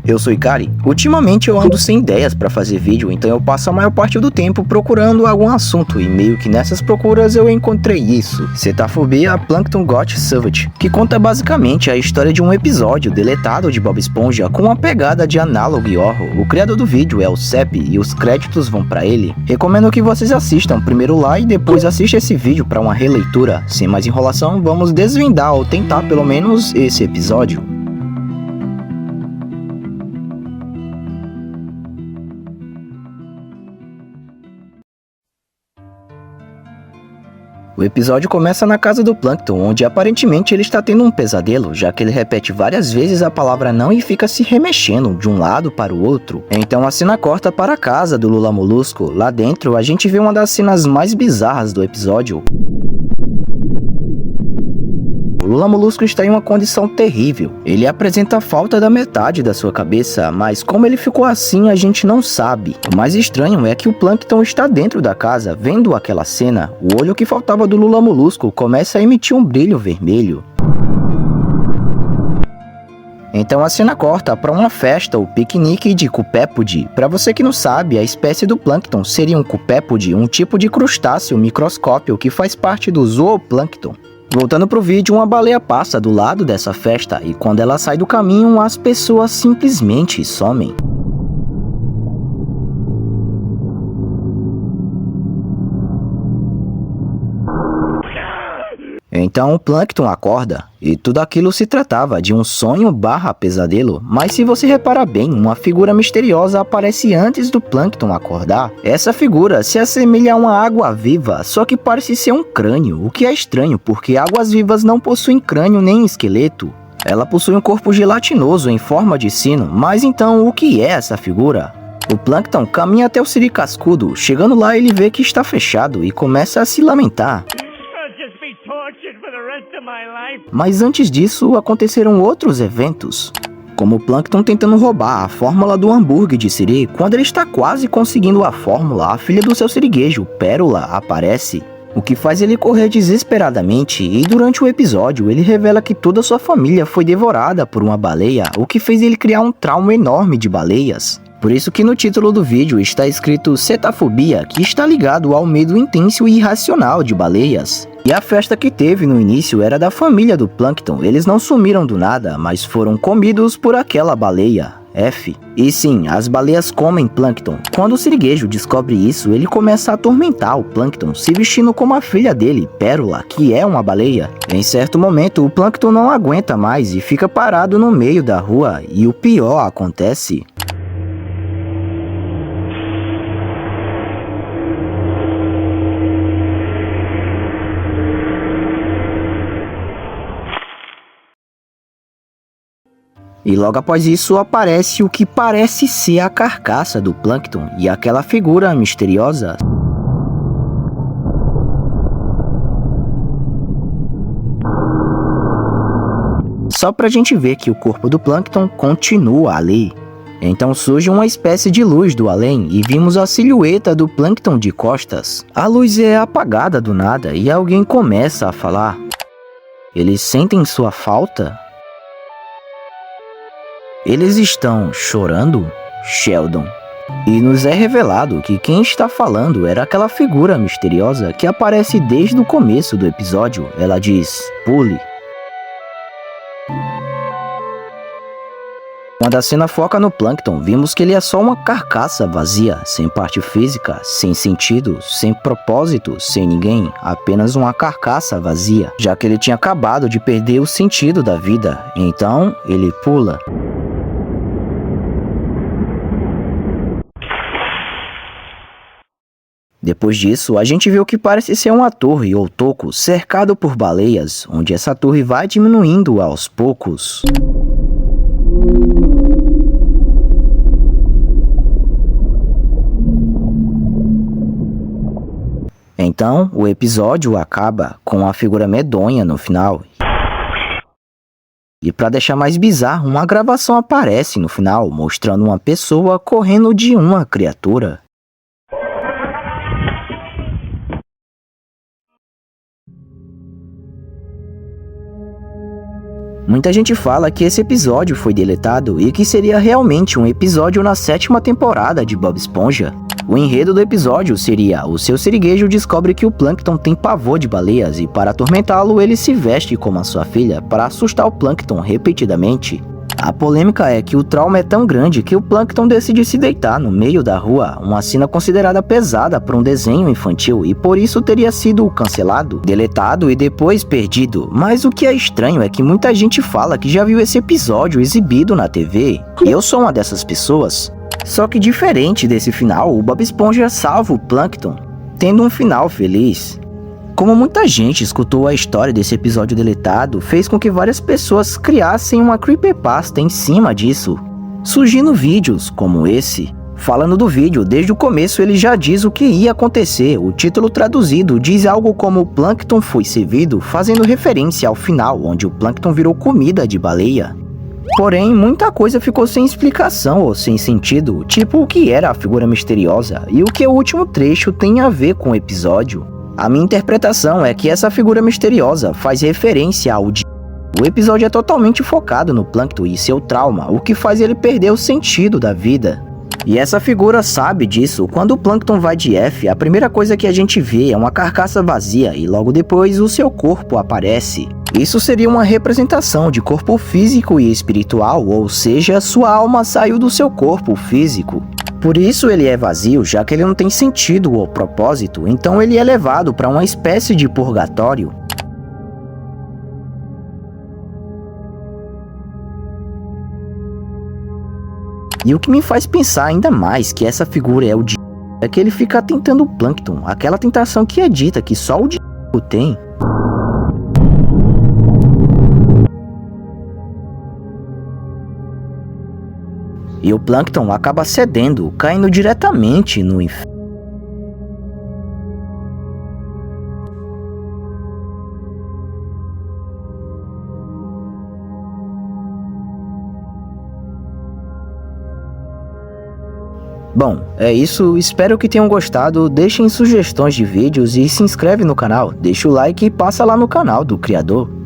Eu sou Ikari. Ultimamente eu ando sem ideias pra fazer vídeo, então eu passo a maior parte do tempo procurando algum assunto, e meio que nessas procuras eu encontrei isso: Cetafobia Plankton Got Savage, que conta basicamente a história de um episódio deletado de Bob Esponja com uma pegada de analog horror. O criador do vídeo é o Sepp e os créditos vão pra ele. Recomendo que vocês assistam primeiro lá e depois assistam esse vídeo pra uma releitura. Sem mais enrolação, vamos desvendar ou tentar pelo menos esse episódio. O episódio começa na casa do Plankton, onde aparentemente ele está tendo um pesadelo, já que ele repete várias vezes a palavra não e fica se remexendo de um lado para o outro. Então a cena corta para a casa do Lula Molusco. Lá dentro a gente vê uma das cenas mais bizarras do episódio. O Lula Molusco está em uma condição terrível. Ele apresenta falta da metade da sua cabeça, mas como ele ficou assim a gente não sabe. O mais estranho é que o Plankton está dentro da casa, vendo aquela cena. O olho que faltava do Lula Molusco começa a emitir um brilho vermelho. Então a cena corta para uma festa, o piquenique de cupépode. Para você que não sabe, a espécie do Plankton seria um cupépode, um tipo de crustáceo microscópio que faz parte do zooplâncton. Voltando pro vídeo, uma baleia passa do lado dessa festa e quando ela sai do caminho, as pessoas simplesmente somem. Então o Plankton acorda, e tudo aquilo se tratava de um sonho barra pesadelo, mas se você reparar bem, uma figura misteriosa aparece antes do Plankton acordar. Essa figura se assemelha a uma água-viva, só que parece ser um crânio, o que é estranho, porque águas-vivas não possuem crânio nem esqueleto. Ela possui um corpo gelatinoso em forma de sino, mas então o que é essa figura? O Plankton caminha até o Siri Cascudo, chegando lá ele vê que está fechado e começa a se lamentar. Mas antes disso, aconteceram outros eventos, como o Plankton tentando roubar a fórmula do hambúrguer de Siri. Quando ele está quase conseguindo a fórmula, a filha do seu siriguejo, Pérola, aparece, o que faz ele correr desesperadamente, e durante o episódio ele revela que toda sua família foi devorada por uma baleia, o que fez ele criar um trauma enorme de baleias. Por isso que no título do vídeo está escrito Cetafobia, que está ligado ao medo intenso e irracional de baleias. E a festa que teve no início era da família do Plankton. Eles não sumiram do nada, mas foram comidos por aquela baleia, F. E sim, as baleias comem Plankton. Quando o siriguejo descobre isso, ele começa a atormentar o Plankton, se vestindo como a filha dele, Pérola, que é uma baleia. Em certo momento, o Plankton não aguenta mais e fica parado no meio da rua, e o pior acontece. E logo após isso aparece o que parece ser a carcaça do Plankton e aquela figura misteriosa. Só pra gente ver que o corpo do Plankton continua ali. Então surge uma espécie de luz do além e vimos a silhueta do Plankton de costas. A luz é apagada do nada e alguém começa a falar. Eles sentem sua falta? Eles estão chorando? Sheldon. E nos é revelado que quem está falando era aquela figura misteriosa que aparece desde o começo do episódio. Ela diz, pule. Quando a cena foca no Plankton, vimos que ele é só uma carcaça vazia, sem parte física, sem sentido, sem propósito, sem ninguém, apenas uma carcaça vazia, já que ele tinha acabado de perder o sentido da vida. Então, ele pula. Depois disso, a gente vê o que parece ser uma torre ou toco cercado por baleias, onde essa torre vai diminuindo aos poucos. Então, o episódio acaba com uma figura medonha no final. E para deixar mais bizarro, uma gravação aparece no final, mostrando uma pessoa correndo de uma criatura. Muita gente fala que esse episódio foi deletado e que seria realmente um episódio na 7ª temporada de Bob Esponja. O enredo do episódio seria: o seu siriguejo descobre que o Plankton tem pavor de baleias e para atormentá-lo ele se veste como a sua filha para assustar o Plankton repetidamente. A polêmica é que o trauma é tão grande que o Plankton decide se deitar no meio da rua, uma cena considerada pesada para um desenho infantil e por isso teria sido cancelado, deletado e depois perdido. Mas o que é estranho é que muita gente fala que já viu esse episódio exibido na TV. Eu sou uma dessas pessoas. Só que diferente desse final, o Bob Esponja salva o Plankton, tendo um final feliz. Como muita gente escutou a história desse episódio deletado, fez com que várias pessoas criassem uma creepypasta em cima disso, surgindo vídeos como esse. Falando do vídeo, desde o começo ele já diz o que ia acontecer. O título traduzido diz algo como: o Plankton foi servido, fazendo referência ao final, onde o Plankton virou comida de baleia. Porém, muita coisa ficou sem explicação ou sem sentido, tipo o que era a figura misteriosa e o que o último trecho tem a ver com o episódio. A minha interpretação é que essa figura misteriosa faz referência ao dia. O episódio é totalmente focado no Plankton e seu trauma, o que faz ele perder o sentido da vida. E essa figura sabe disso. Quando o Plankton vai de F, a primeira coisa que a gente vê é uma carcaça vazia e logo depois o seu corpo aparece. Isso seria uma representação de corpo físico e espiritual, ou seja, sua alma saiu do seu corpo físico. Por isso ele é vazio, já que ele não tem sentido ou propósito, então ele é levado para uma espécie de purgatório. E o que me faz pensar ainda mais que essa figura é o diabo é que ele fica tentando o Plankton, aquela tentação que é dita que só o diabo tem. E o Plankton acaba cedendo, caindo diretamente no inferno. Bom, é isso, espero que tenham gostado, deixem sugestões de vídeos e se inscreve no canal, deixa o like e passa lá no canal do criador.